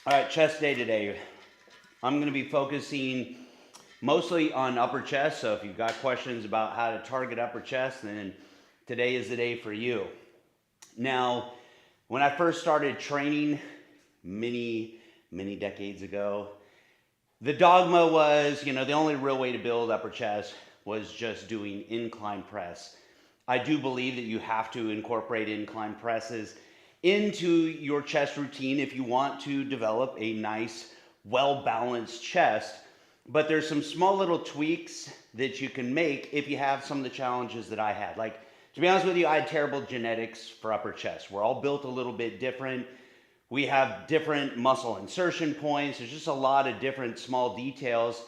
All right, chest day today. I'm going to be focusing mostly on upper chest. So if you've got questions about how to target upper chest, then today is the day for you. Now, when I first started training many decades ago, the dogma was, the only real way to build upper chest was just doing incline press. I do believe that you have to incorporate incline presses into your chest routine if you want to develop a nice, well-balanced chest. But there's some small little tweaks that you can make if you have some of the challenges that I had. Like, to be honest with you, I had terrible genetics for upper chest. We're all built a little bit different. We have different muscle insertion points. There's just a lot of different small details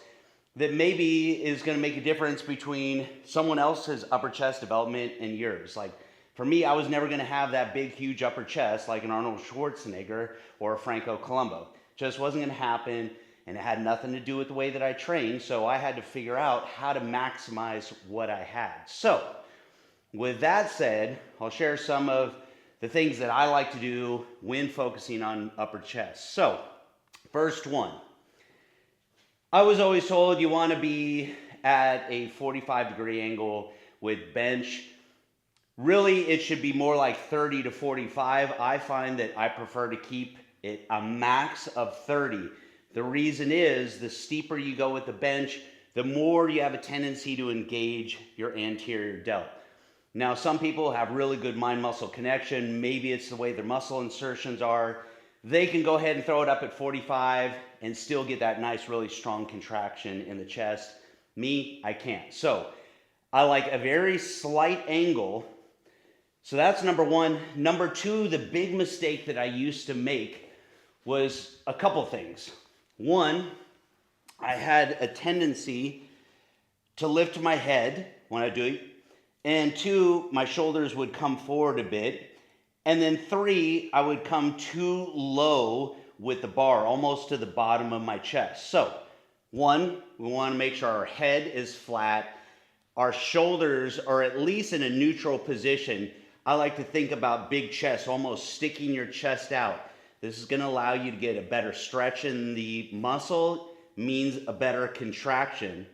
that maybe is going to make a difference between someone else's upper chest development and yours. Like, for me, I was never going to have that big, huge upper chest like an Arnold Schwarzenegger or a Franco Columbu. Just wasn't going to happen, and it had nothing to do with the way that I trained, so I had to figure out how to maximize what I had. So, with that said, I'll share some of the things that I like to do when focusing on upper chest. So, first one. I was always told you want to be at a 45-degree angle with bench. Really, it should be more like 30 to 45. I find that I prefer to keep it a max of 30. The reason is the steeper you go with the bench, the more you have a tendency to engage your anterior delt. Now, some people have really good mind-muscle connection. Maybe it's the way their muscle insertions are. They can go ahead and throw it up at 45 and still get that nice, really strong contraction in the chest. Me, I can't. So I like a very slight angle. So that's number one. Number two, the big mistake that I used to make was a couple things. One, I had a tendency to lift my head when I do it. And two, my shoulders would come forward a bit. And then three, I would come too low with the bar, almost to the bottom of my chest. So, one, we want to make sure our head is flat. Our shoulders are at least in a neutral position. I like to think about big chest, almost sticking your chest out. This is going to allow you to get a better stretch in the muscle, means a better contraction.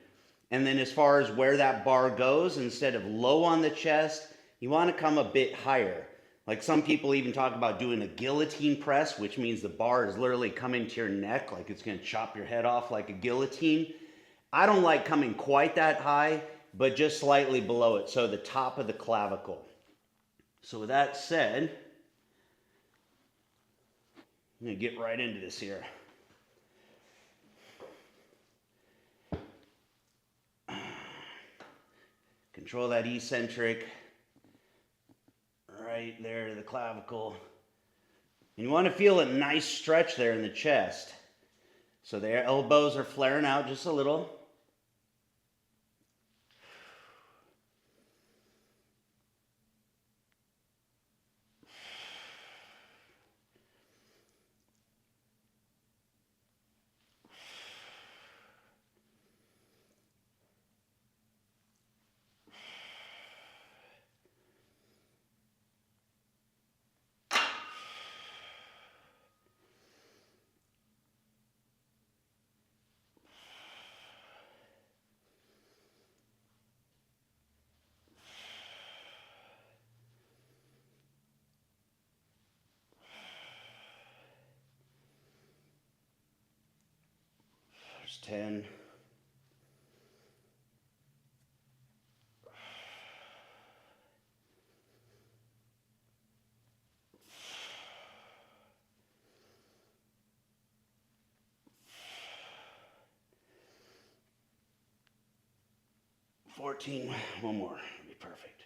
And then as far as where that bar goes, instead of low on the chest, you want to come a bit higher. Like some people even talk about doing a guillotine press, which means the bar is literally coming to your neck, like it's going to chop your head off like a guillotine. I don't like coming quite that high, but just slightly below it, so the top of the clavicle. So with that said, I'm going to get right into this here. Control that eccentric right there to the clavicle. And you want to feel a nice stretch there in the chest. So their elbows are flaring out just a little. There's 10. $14. One more. It'll be perfect.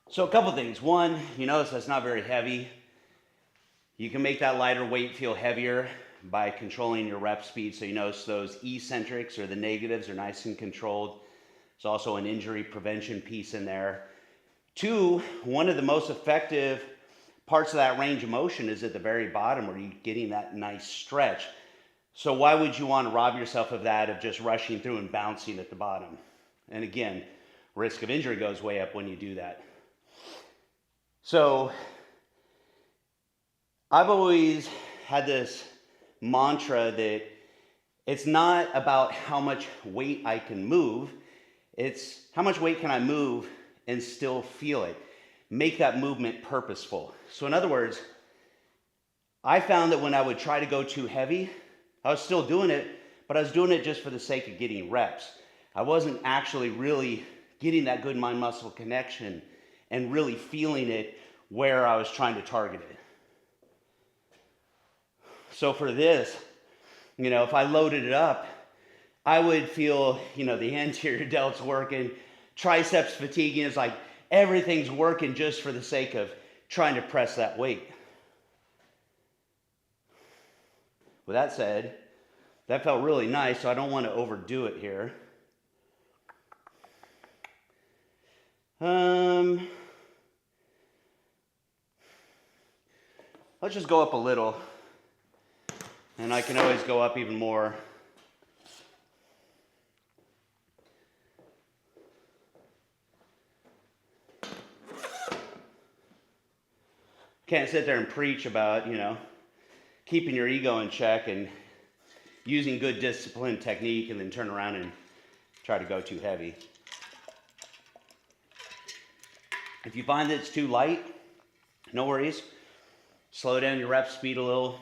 So a couple things. One, you notice that's not very heavy. You can make that lighter weight feel heavier by controlling your rep speed. So you notice those eccentrics or the negatives are nice and controlled. There's also an injury prevention piece in there. Two, one of the most effective parts of that range of motion is at the very bottom where you're getting that nice stretch. So why would you want to rob yourself of that, of just rushing through and bouncing at the bottom? And again, risk of injury goes way up when you do that. So I've always had this mantra that it's not about how much weight I can move, it's how much weight can I move and still feel it. Make that movement purposeful. So in other words, I found that when I would try to go too heavy, I was still doing it, but I was doing it just for the sake of getting reps. I wasn't actually really getting that good mind-muscle connection and really feeling it where I was trying to target it. So for this, if I loaded it up, I would feel, the anterior delts working, triceps fatiguing. It's like everything's working just for the sake of trying to press that weight. With that said, that felt really nice, so I don't want to overdo it here. Let's just go up a little, and I can always go up even more. Can't sit there and preach about, keeping your ego in check and using good discipline technique and then turn around and try to go too heavy. If you find that it's too light, no worries. Slow down your rep speed a little.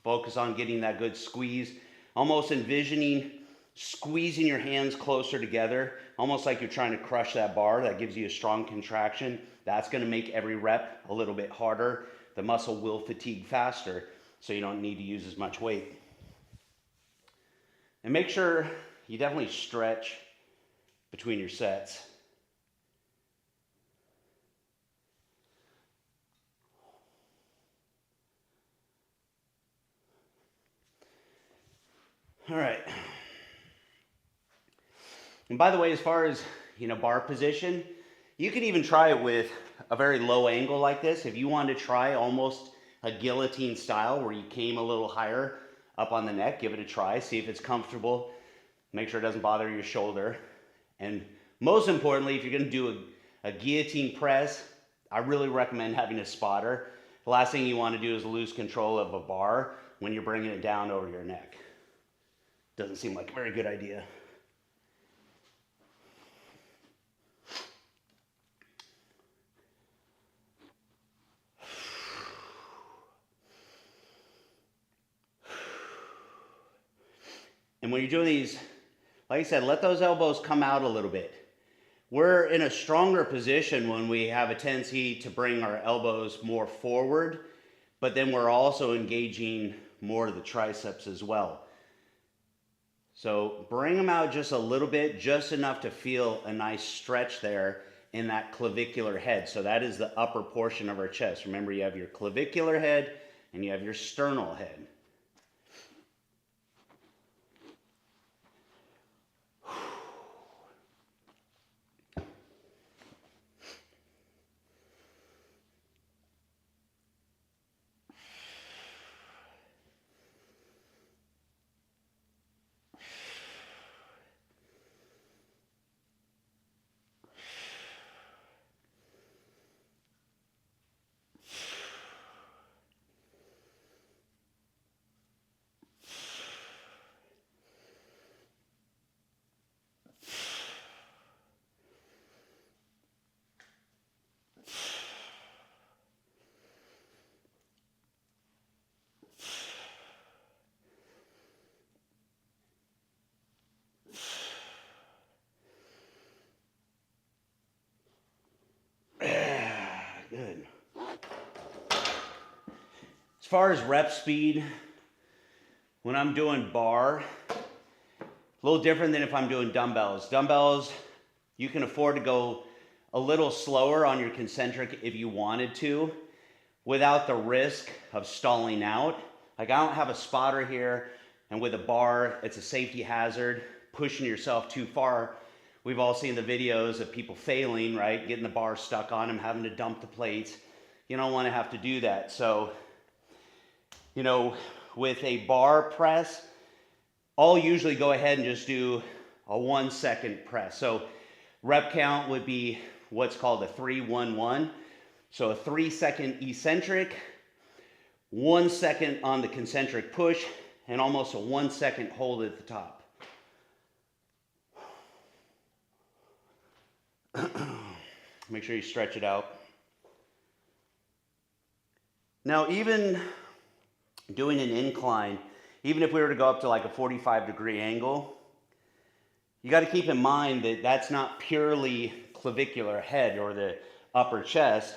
Focus on getting that good squeeze. Almost envisioning squeezing your hands closer together, almost like you're trying to crush that bar. That gives you a strong contraction. That's going to make every rep a little bit harder. The muscle will fatigue faster, so you don't need to use as much weight. And make sure you definitely stretch between your sets. All right. And by the way, as far as, bar position, you can even try it with a very low angle like this. If you want to try almost a guillotine style where you came a little higher up on the neck, give it a try. See if it's comfortable. Make sure it doesn't bother your shoulder. And most importantly, if you're going to do a guillotine press, I really recommend having a spotter. The last thing you want to do is lose control of a bar when you're bringing it down over your neck. Doesn't seem like a very good idea. And when you're doing these, like I said, let those elbows come out a little bit. We're in a stronger position when we have a tendency to bring our elbows more forward, but then we're also engaging more of the triceps as well. So bring them out just a little bit, just enough to feel a nice stretch there in that clavicular head. So that is the upper portion of our chest. Remember, you have your clavicular head and you have your sternal head. Good. As far as rep speed, when I'm doing bar, a little different than if I'm doing dumbbells. Dumbbells, you can afford to go a little slower on your concentric if you wanted to, without the risk of stalling out. Like, I don't have a spotter here, and with a bar, it's a safety hazard, pushing yourself too far. We've all seen the videos of people failing, right? Getting the bar stuck on them, having to dump the plates. You don't want to have to do that. So, with a bar press, I'll usually go ahead and just do a 1 second press. So rep count would be what's called a 3-1-1. So a 3-second eccentric, 1 second on the concentric push, and almost a 1 second hold at the top. Make sure you stretch it out. Now, even doing an incline, even if we were to go up to like a 45-degree angle, you got to keep in mind that that's not purely clavicular head or the upper chest.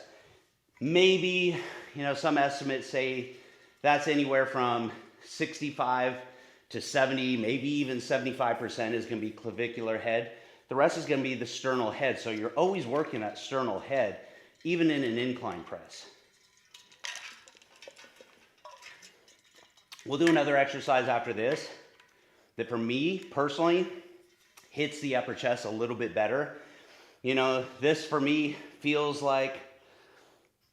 Maybe, some estimates say that's anywhere from 65 to 70, maybe even 75% is going to be clavicular head. The rest is going to be the sternal head. So you're always working that sternal head, even in an incline press. We'll do another exercise after this that for me personally hits the upper chest a little bit better. This for me feels like,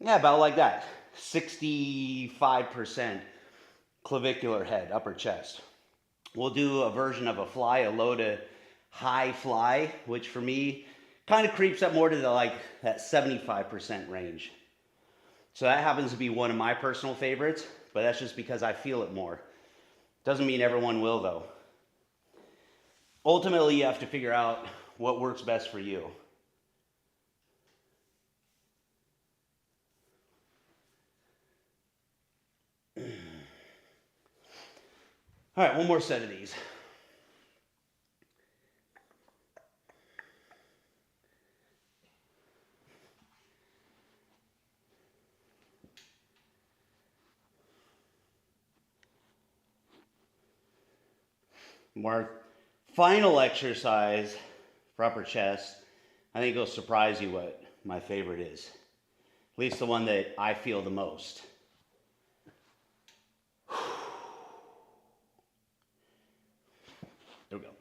about like that, 65% clavicular head, upper chest. We'll do a version of a fly, a low to high fly, which for me kind of creeps up more to that 75% range. So that happens to be one of my personal favorites, but that's just because I feel it more. Doesn't mean everyone will though. Ultimately, you have to figure out what works best for you. All right, one more set of these. Our final exercise for upper chest, I think it'll surprise you what my favorite is. At least the one that I feel the most. There we go.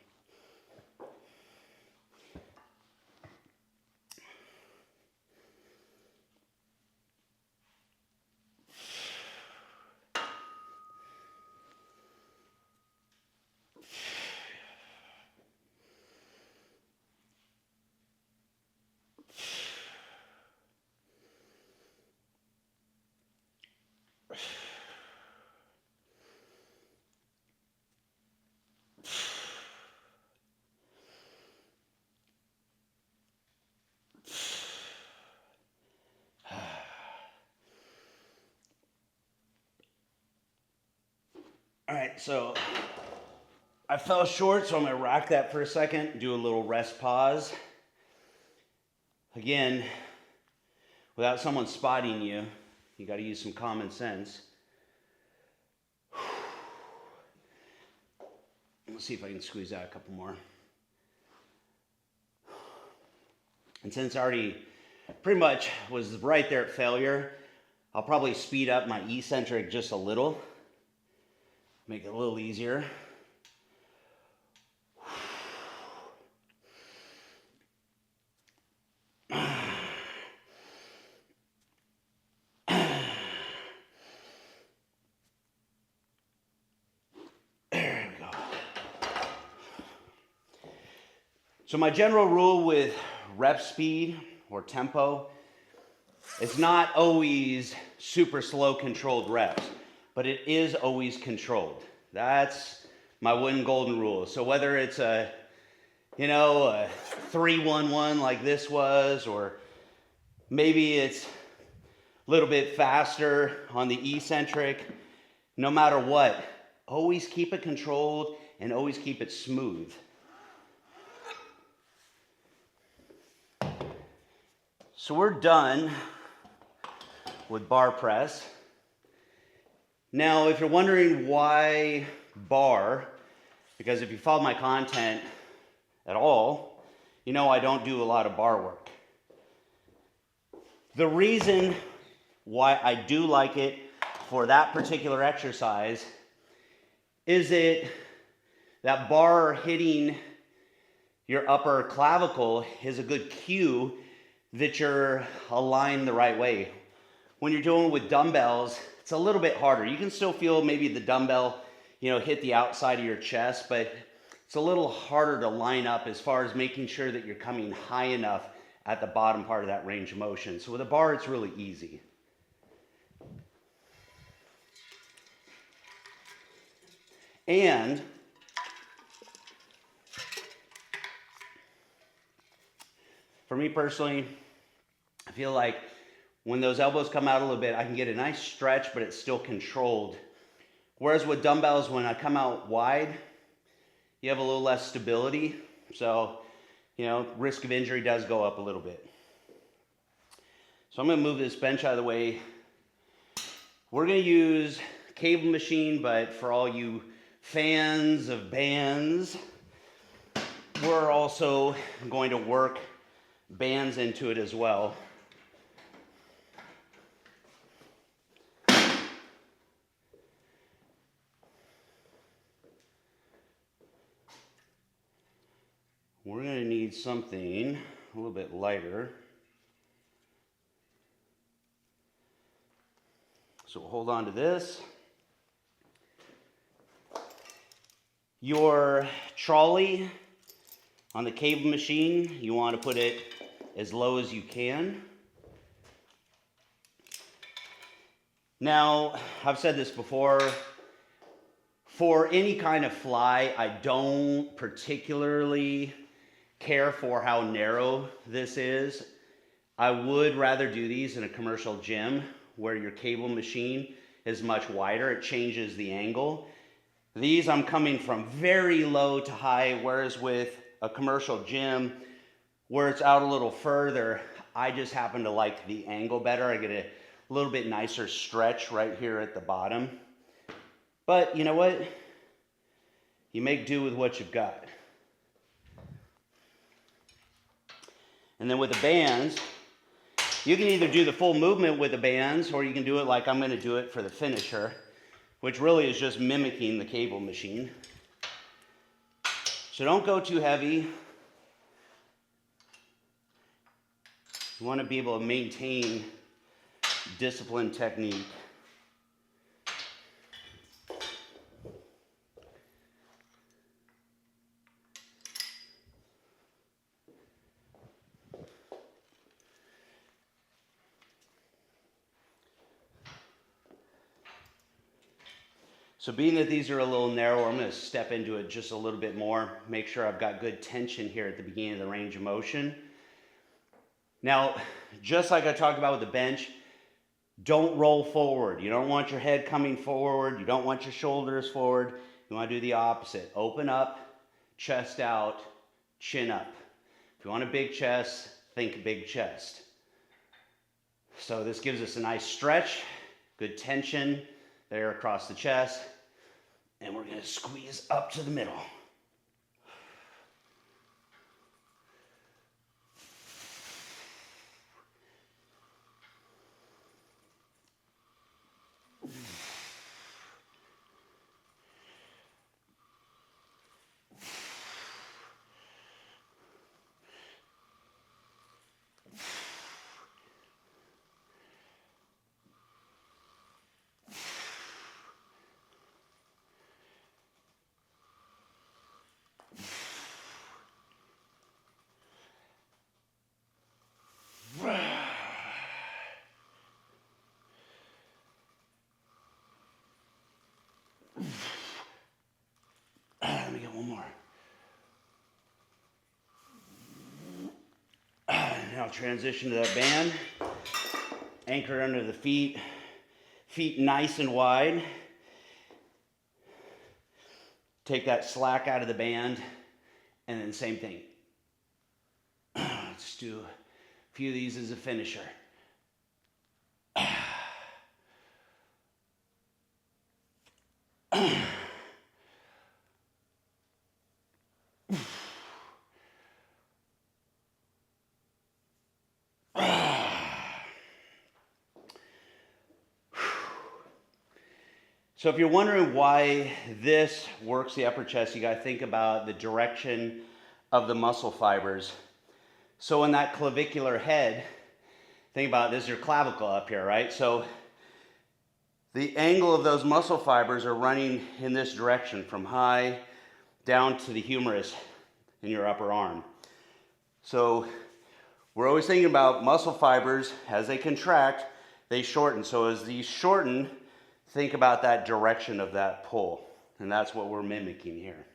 All right, so I fell short, so I'm going to rack that for a second, do a little rest pause. Again, without someone spotting you, you got to use some common sense. Let's see if I can squeeze out a couple more. And since I already pretty much was right there at failure, I'll probably speed up my eccentric just a little. Make it a little easier. There we go. So my general rule with rep speed or tempo, it's not always super slow controlled reps, but it is always controlled. That's my one golden rule. So whether it's a 3-1-1 like this was, or maybe it's a little bit faster on the eccentric, no matter what, always keep it controlled and always keep it smooth. So we're done with bar press. Now, if you're wondering why bar, because if you follow my content at all, I don't do a lot of bar work. The reason why I do like it for that particular exercise is that bar hitting your upper clavicle is a good cue that you're aligned the right way. When you're doing with dumbbells, it's a little bit harder. You can still feel maybe the dumbbell, hit the outside of your chest, but it's a little harder to line up as far as making sure that you're coming high enough at the bottom part of that range of motion. So with a bar, it's really easy. And for me personally, I feel like when those elbows come out a little bit, I can get a nice stretch, but it's still controlled. Whereas with dumbbells, when I come out wide, you have a little less stability. So, you know, risk of injury does go up a little bit. So I'm gonna move this bench out of the way. We're gonna use cable machine, but for all you fans of bands, we're also going to work bands into it as well. We're going to need something a little bit lighter. So we'll hold on to this. Your trolley on the cable machine, you want to put it as low as you can. Now, I've said this before, for any kind of fly, I don't particularly care for how narrow this is. I would rather do these in a commercial gym where your cable machine is much wider. It changes the angle. These I'm coming from very low to high, whereas with a commercial gym where it's out a little further, I just happen to like the angle better. I get a little bit nicer stretch right here at the bottom. But you know what? You make do with what you've got. And then with the bands, you can either do the full movement with the bands, or you can do it like I'm going to do it for the finisher, which really is just mimicking the cable machine. So don't go too heavy. You want to be able to maintain disciplined technique. So being that these are a little narrower, I'm going to step into it just a little bit more, make sure I've got good tension here at the beginning of the range of motion. Now, just like I talked about with the bench, don't roll forward. You don't want your head coming forward. You don't want your shoulders forward. You want to do the opposite. Open up, chest out, chin up. If you want a big chest, think big chest. So this gives us a nice stretch, good tension there across the chest. And we're going to squeeze up to the middle. Let me get one more. Now transition to that band. Anchor under the feet. Feet nice and wide. Take that slack out of the band. And then same thing. Let's do a few of these as a finisher. So if you're wondering why this works the upper chest, you got to think about the direction of the muscle fibers. So in that clavicular head, think about this is your clavicle up here, right? So the angle of those muscle fibers are running in this direction from high down to the humerus in your upper arm. So We're always thinking about muscle fibers, as they contract, they shorten. So as these shorten, think about that direction of that pull. And that's what we're mimicking here.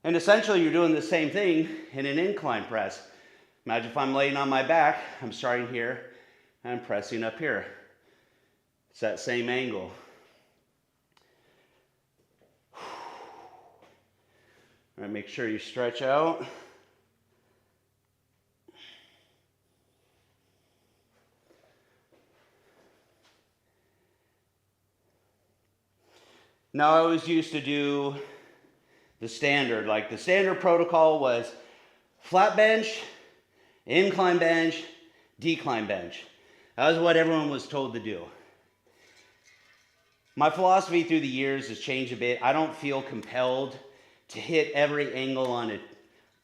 And essentially you're doing the same thing in an incline press. Imagine if I'm laying on my back, I'm starting here, and I'm pressing up here. It's that same angle. All right, make sure you stretch out. Now, I always used to do the standard. Like the standard protocol was flat bench, incline bench, decline bench. That was what everyone was told to do. My philosophy through the years has changed a bit. I don't feel compelled to hit every angle on it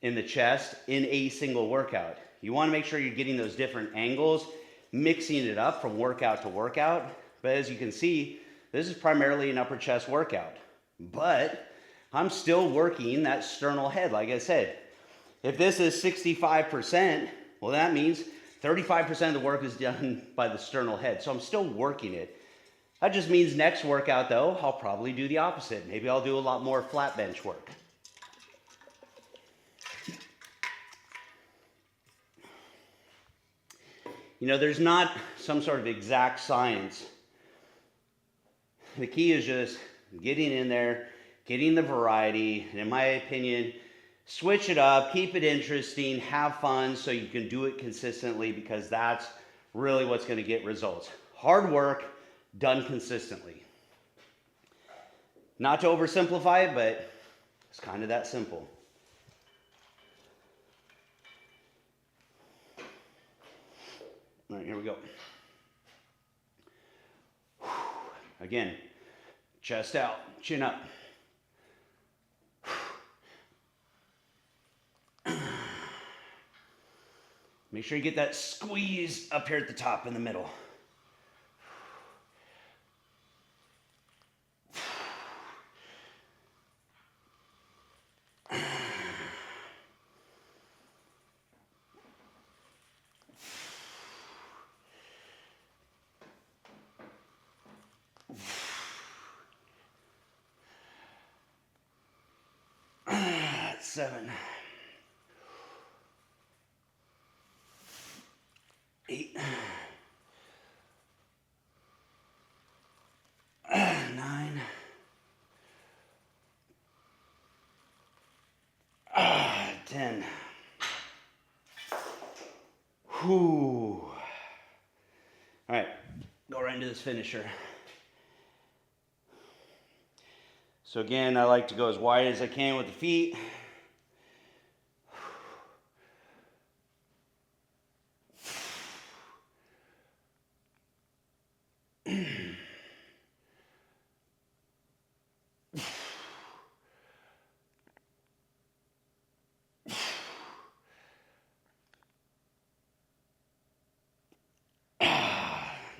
in the chest in a single workout. You want to make sure you're getting those different angles, mixing it up from workout to workout. But as you can see, this is primarily an upper chest workout. But I'm still working that sternal head, like I said. If this is 65%, well, that means 35% of the work is done by the sternal head. So I'm still working it. That just means next workout, though, I'll probably do the opposite. Maybe I'll do a lot more flat bench work. You know, there's not some sort of exact science. The key is just getting in there, getting the variety, and in my opinion, switch it up, keep it interesting, have fun so you can do it consistently, because that's really what's going to get results. Hard work done consistently. Not to oversimplify it, but it's kind of that simple. All right, here we go. Again, chest out, chin up. Make sure you get that squeeze up here at the top in the middle. Seven, 8, 9, 10. Whew. All right, go right into this finisher. So again, I like to go as wide as I can with the feet.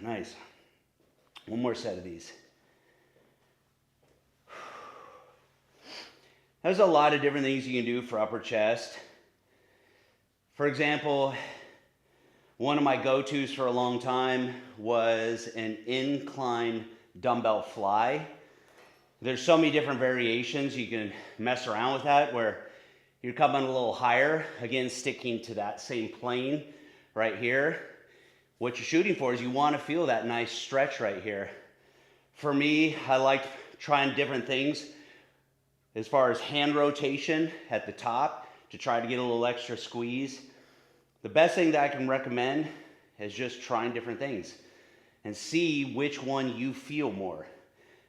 Nice. One more set of these. There's a lot of different things you can do for upper chest. For example, one of my go-tos for a long time was an incline dumbbell fly. There's so many different variations. You can mess around with that where you're coming a little higher, again, sticking to that same plane right here. What you're shooting for is you want to feel that nice stretch right here. For me, I like trying different things as far as hand rotation at the top to try to get a little extra squeeze. The best thing that I can recommend is just trying different things and see which one you feel more.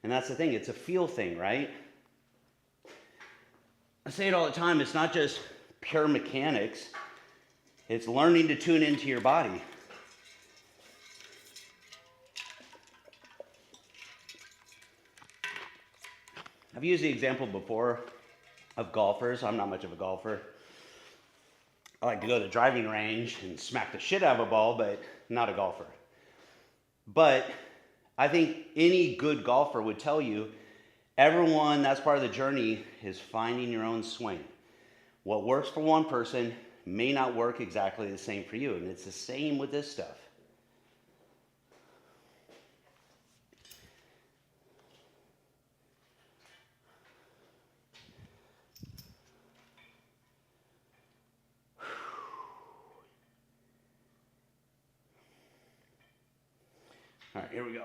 And that's the thing, it's a feel thing, right? I say it all the time, it's not just pure mechanics, it's learning to tune into your body. I've used the example before of golfers. I'm not much of a golfer. I like to go to the driving range and smack the shit out of a ball, but not a golfer. But I think any good golfer would tell you, everyone, that's part of the journey, is finding your own swing. What works for one person may not work exactly the same for you. And it's the same with this stuff. All right, here we go.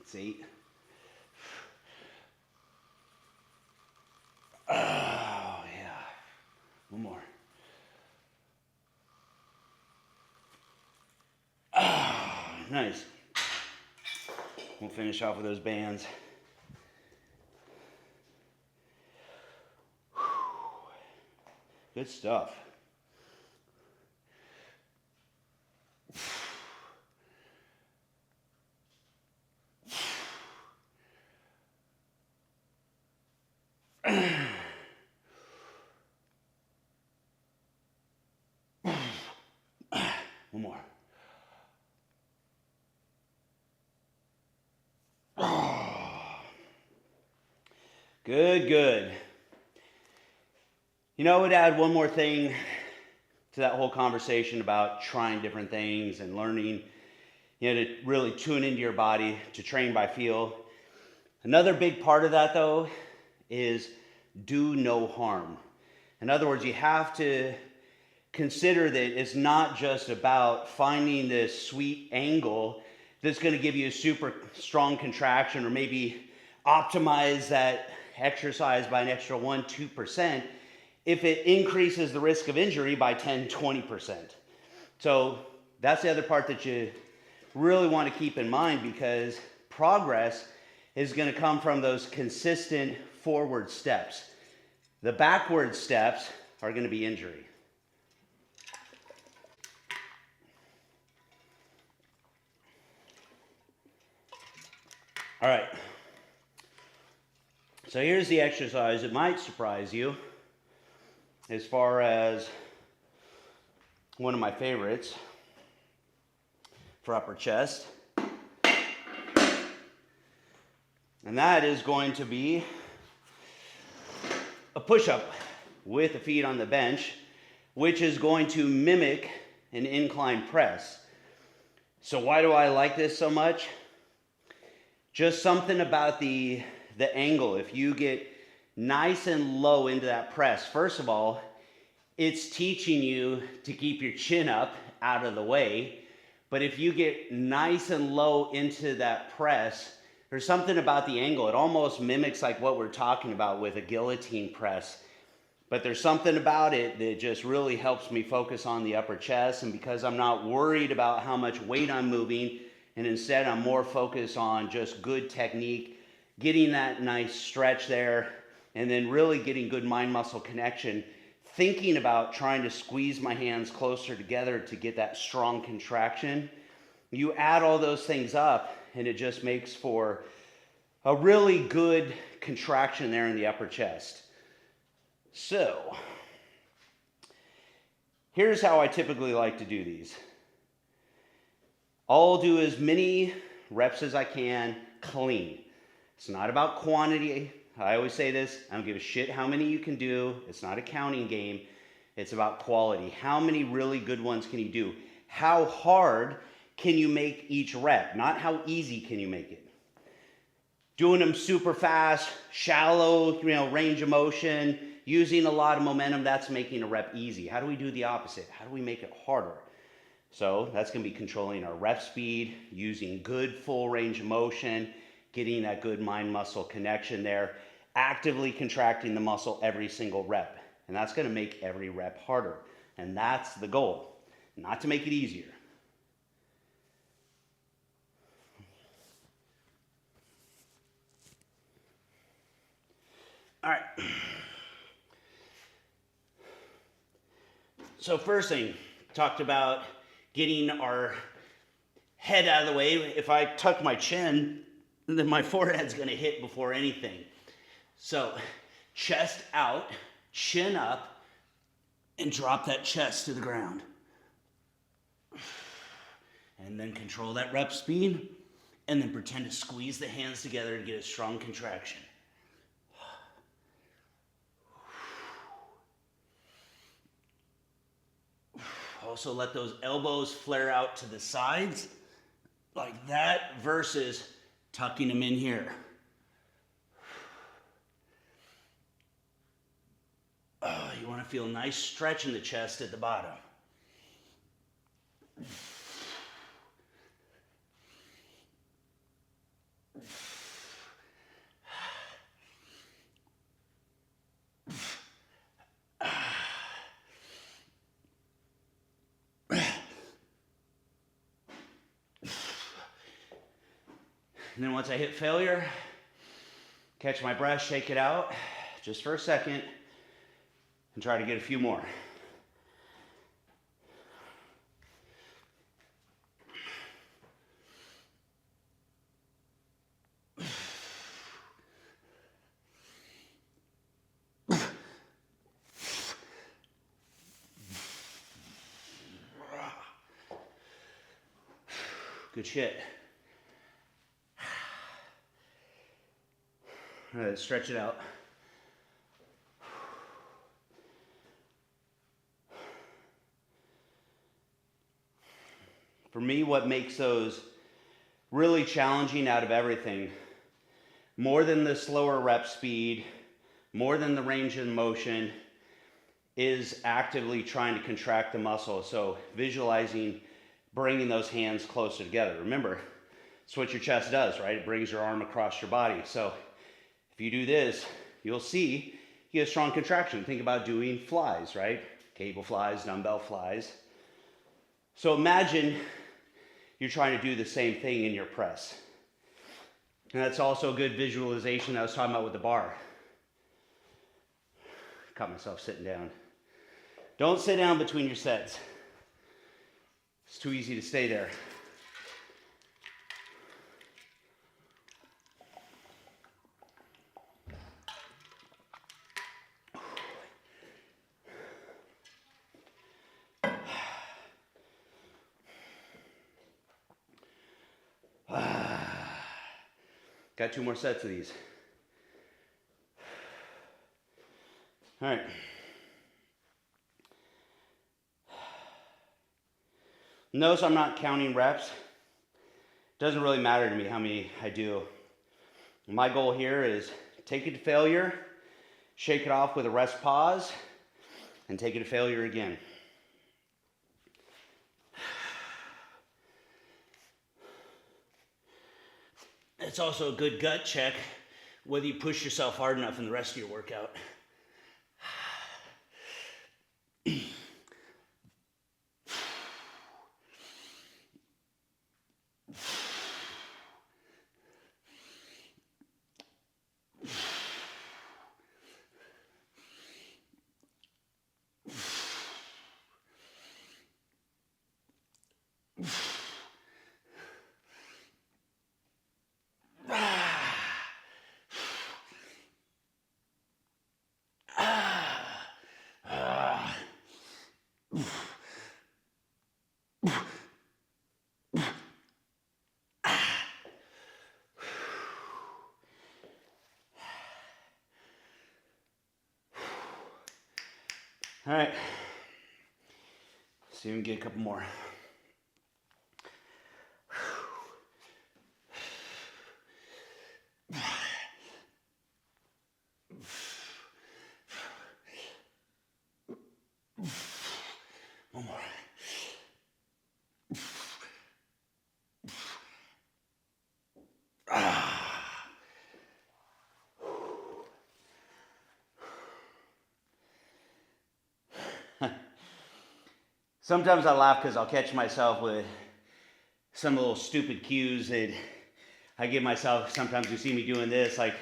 See? Oh, yeah. One more. Oh, nice. We'll finish off with those bands. Good stuff. One more. Good, good. You know, I would add one more thing to that whole conversation about trying different things and learning, to really tune into your body, to train by feel. Another big part of that, though, is do no harm. In other words, you have to consider that it's not just about finding this sweet angle that's going to give you a super strong contraction or maybe optimize that exercise by an extra 1-2% if it increases the risk of injury by 10-20%. So that's the other part that you really want to keep in mind, because progress is going to come from those consistent forward steps. The backward steps are going to be injury. All right. So here's the exercise. It might surprise you as far as one of my favorites for upper chest. And that is going to be a push-up with the feet on the bench, which is going to mimic an incline press. So why do I like this so much? Just something about the angle. If you get nice and low into that press, first of all, it's teaching you to keep your chin up out of the way. But if you get nice and low into that press, there's something about the angle. It almost mimics like what we're talking about with a guillotine press. But there's something about it that just really helps me focus on the upper chest. And because I'm not worried about how much weight I'm moving, and instead I'm more focused on just good technique, getting that nice stretch there, and then really getting good mind-muscle connection, thinking about trying to squeeze my hands closer together to get that strong contraction. You add all those things up, and it just makes for a really good contraction there in the upper chest. So, here's how I typically like to do these. I'll do as many reps as I can clean. It's not about quantity. I always say this, I don't give a shit how many you can do. It's not a counting game. It's about quality. How many really good ones can you do? How hard can you make each rep? Not how easy can you make it. Doing them super fast, shallow, range of motion, using a lot of momentum, that's making a rep easy. How do we do the opposite? How do we make it harder? So that's going to be controlling our rep speed, using good full range of motion, getting that good mind-muscle connection there, actively contracting the muscle every single rep. And that's going to make every rep harder. And that's the goal, not to make it easier. All right. So first thing, talked about getting our head out of the way. If I tuck my chin, then my forehead's going to hit before anything. So chest out, chin up, and drop that chest to the ground. And then control that rep speed, and then pretend to squeeze the hands together to get a strong contraction. Also let those elbows flare out to the sides like that versus tucking them in here. Oh, you want to feel a nice stretch in the chest at the bottom. And then once I hit failure, catch my breath, shake it out just for a second, and try to get a few more. Good shit. All right, stretch it out. For me, what makes those really challenging out of everything, more than the slower rep speed, more than the range of motion, is actively trying to contract the muscle. So visualizing bringing those hands closer together. Remember, it's what your chest does, right? It brings your arm across your body. So if you do this, you'll see you get a strong contraction. Think about doing flies, right? Cable flies, dumbbell flies. So imagine you're trying to do the same thing in your press. And that's also a good visualization I was talking about with the bar. Caught myself sitting down. Don't sit down between your sets. It's too easy to stay there. Got 2 more sets of these. All right. Notice I'm not counting reps. Doesn't really matter to me how many I do. My goal here is take it to failure, shake it off with a rest pause, and take it to failure again. It's also a good gut check whether you push yourself hard enough in the rest of your workout. All right, see if we can get a couple more. One more. Sometimes I laugh because I'll catch myself with some little stupid cues that I give myself. Sometimes you see me doing this, like,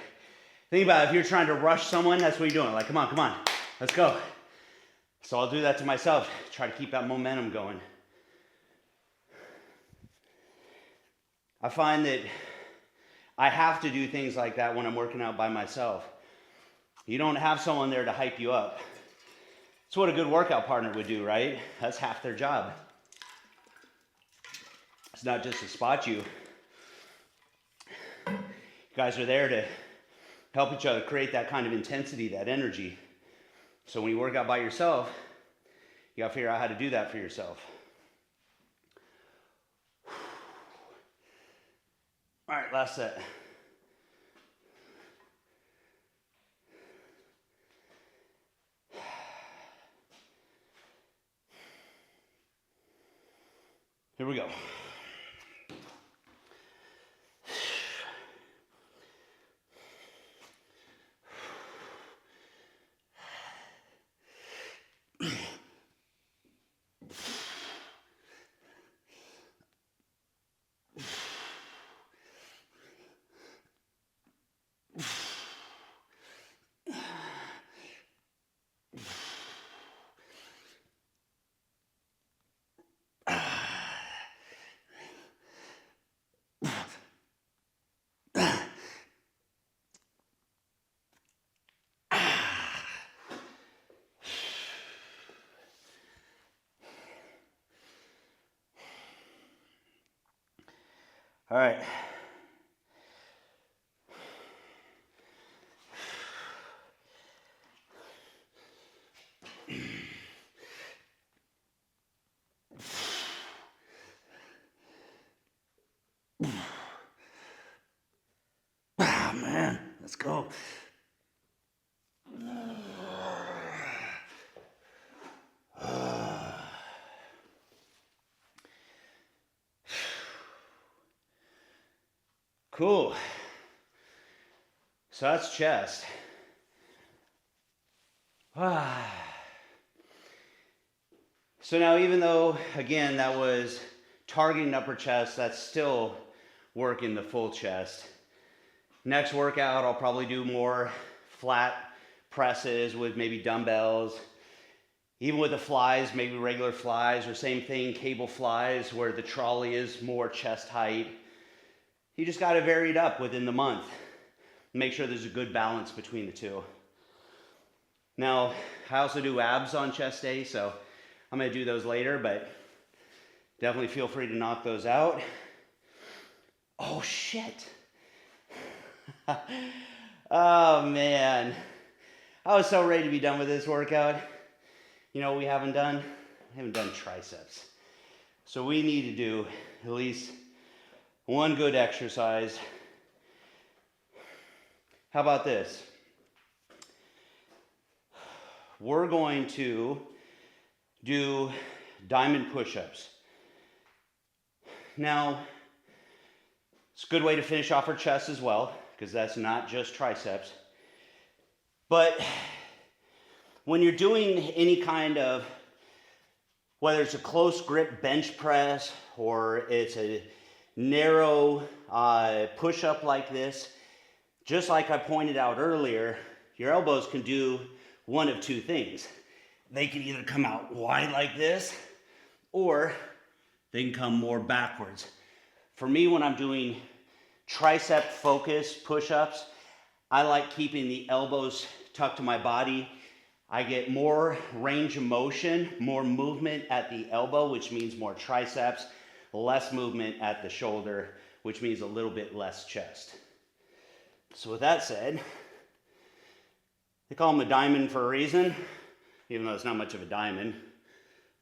think about it, if you're trying to rush someone, that's what you're doing. Like, come on, let's go. So I'll do that to myself, try to keep that momentum going. I find that I have to do things like that when I'm working out by myself. You don't have someone there to hype you up. It's what a good workout partner would do, right? That's half their job. It's not just to spot you. You guys are there to help each other create that kind of intensity, that energy. So when you work out by yourself, you gotta figure out how to do that for yourself. All right, last set. Here we go. All right. Ah, man, let's go. Cool. So that's chest. So now, even though, again, that was targeting upper chest, that's still working the full chest. Next workout, I'll probably do more flat presses with maybe dumbbells. Even with the flies, maybe regular flies, or same thing, cable flies, where the trolley is more chest height. You just got to vary it up within the month. Make sure there's a good balance between the two. Now, I also do abs on chest day, so I'm going to do those later, but definitely feel free to knock those out. Oh, shit. Oh, man. I was so ready to be done with this workout. You know what we haven't done? We haven't done triceps. So we need to do at least one good exercise. How about this? We're going to do diamond push-ups. Now, it's a good way to finish off our chest as well, because that's not just triceps. But when you're doing any kind of, whether it's a close grip bench press or it's a narrow push-up like this, just like I pointed out earlier, your elbows can do one of two things. They can either come out wide like this, or they can come more backwards. For me, when I'm doing tricep focused push-ups, I like keeping the elbows tucked to my body. I get more range of motion, more movement at the elbow, which means more triceps, less movement at the shoulder, which means a little bit less chest. So with that said, they call them a diamond for a reason, even though it's not much of a diamond,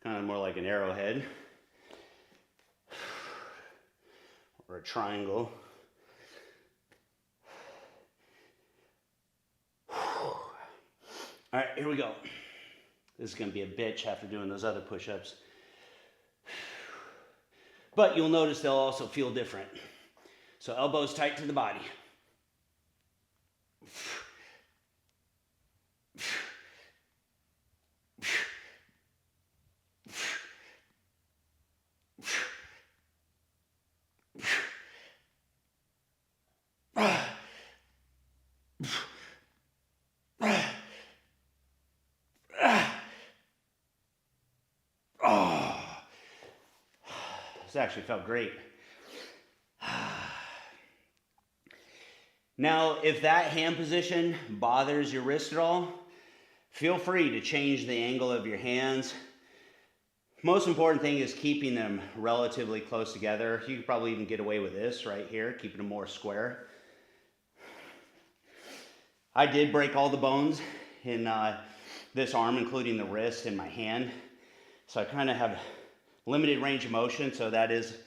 kind of more like an arrowhead or a triangle. All right, here we go. This is going to be a bitch after doing those other push-ups. But you'll notice they'll also feel different. So elbows tight to the body. actually felt great. Now, if that hand position bothers your wrist at all, feel free to change the angle of your hands. Most important thing is keeping them relatively close together. You could probably even get away with this right here, keeping them more square. I did break all the bones in this arm, including the wrist and my hand. So I kind of have limited range of motion, so that is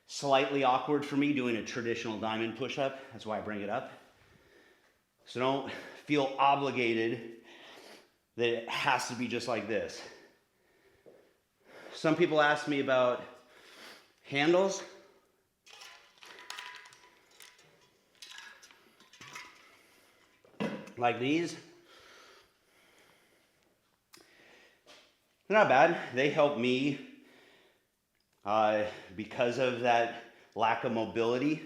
slightly awkward for me doing a traditional diamond push-up. That's why I bring it up. So don't feel obligated that it has to be just like this. Some people ask me about handles. Like these. They're not bad. They help me because of that lack of mobility.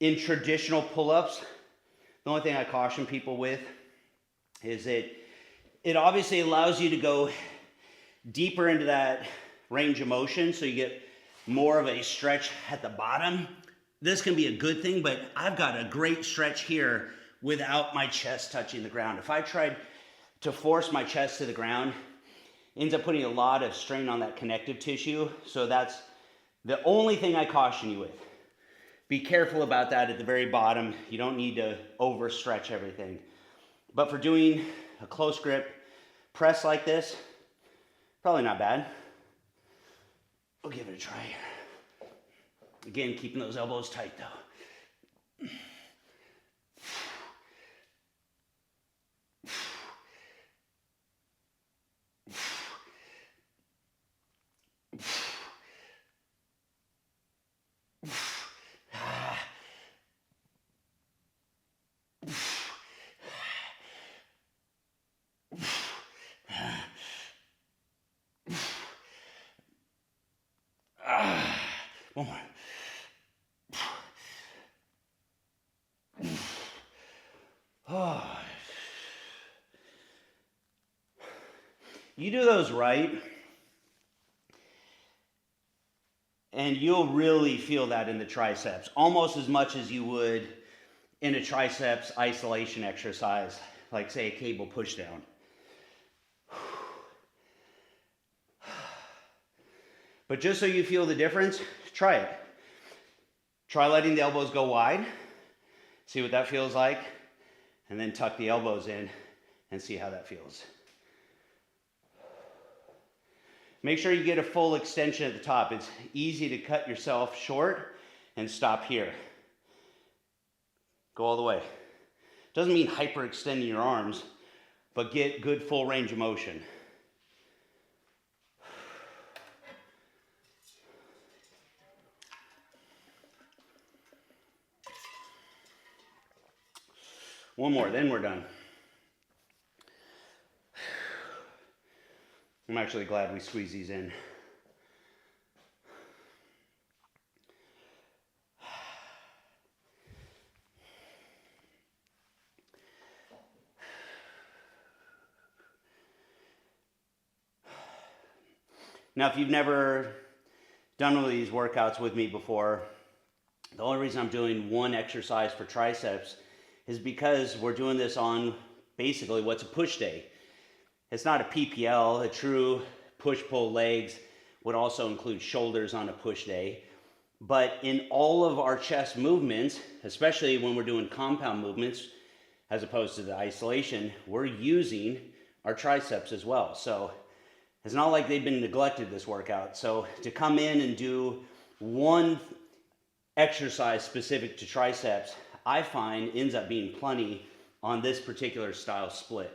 In traditional pull-ups, the only thing I caution people with is that it obviously allows you to go deeper into that range of motion, so you get more of a stretch at the bottom. This can be a good thing, but I've got a great stretch here without my chest touching the ground. If I tried to force my chest to the ground, it ends up putting a lot of strain on that connective tissue. So that's the only thing I caution you with. Be careful about that at the very bottom. You don't need to overstretch everything. But for doing a close grip press like this, probably not bad. We'll give it a try here. Again, keeping those elbows tight though. One more. Oh. You do those right, and you'll really feel that in the triceps, almost as much as you would in a triceps isolation exercise, like say a cable push down. But just so you feel the difference, try it. Try letting the elbows go wide, see what that feels like, and then tuck the elbows in and see how that feels. Make sure you get a full extension at the top. It's easy to cut yourself short and stop here. Go all the way. Doesn't mean hyperextending your arms, but get good full range of motion. One more, then we're done. I'm actually glad we squeezed these in. Now, if you've never done one of these workouts with me before, the only reason I'm doing one exercise for triceps is because we're doing this on basically what's a push day. It's not a PPL. A true push-pull legs would also include shoulders on a push day. But in all of our chest movements, especially when we're doing compound movements, as opposed to the isolation, we're using our triceps as well. So it's not like they've been neglected this workout. So to come in and do one exercise specific to triceps, I find ends up being plenty on this particular style split.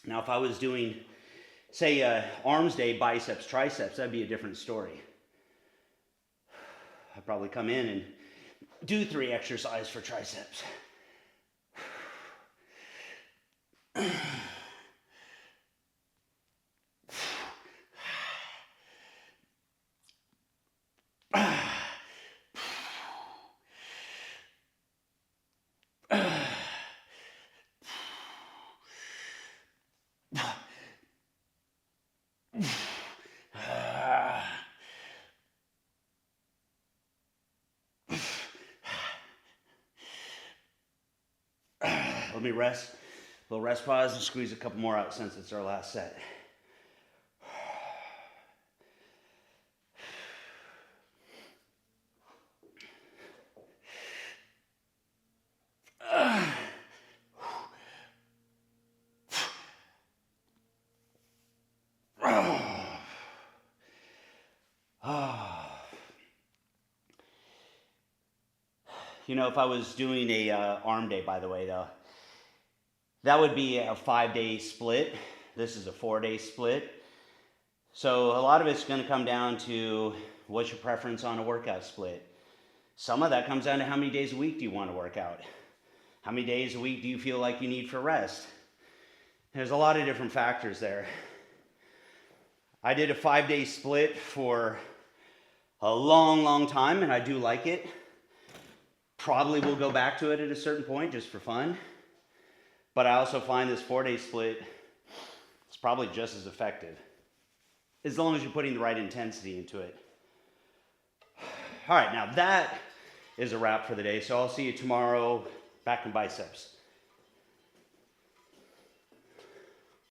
Now, if I was doing, say, arms day, biceps, triceps, that'd be a different story. I'd probably come in and do 3 exercises for triceps. Let me rest. A little rest pause and squeeze a couple more out since it's our last set. You know, if I was doing a arm day, by the way, though, that would be a 5-day split. This is a 4-day split. So a lot of it's going to come down to what's your preference on a workout split. Some of that comes down to how many days a week do you want to work out? How many days a week do you feel like you need for rest? There's a lot of different factors there. I did a 5-day split for a long time, and I do like it. Probably will go back to it at a certain point just for fun. But I also find this 4-day split is probably just as effective, as long as you're putting the right intensity into it. All right, now that is a wrap for the day. So I'll see you tomorrow back in biceps.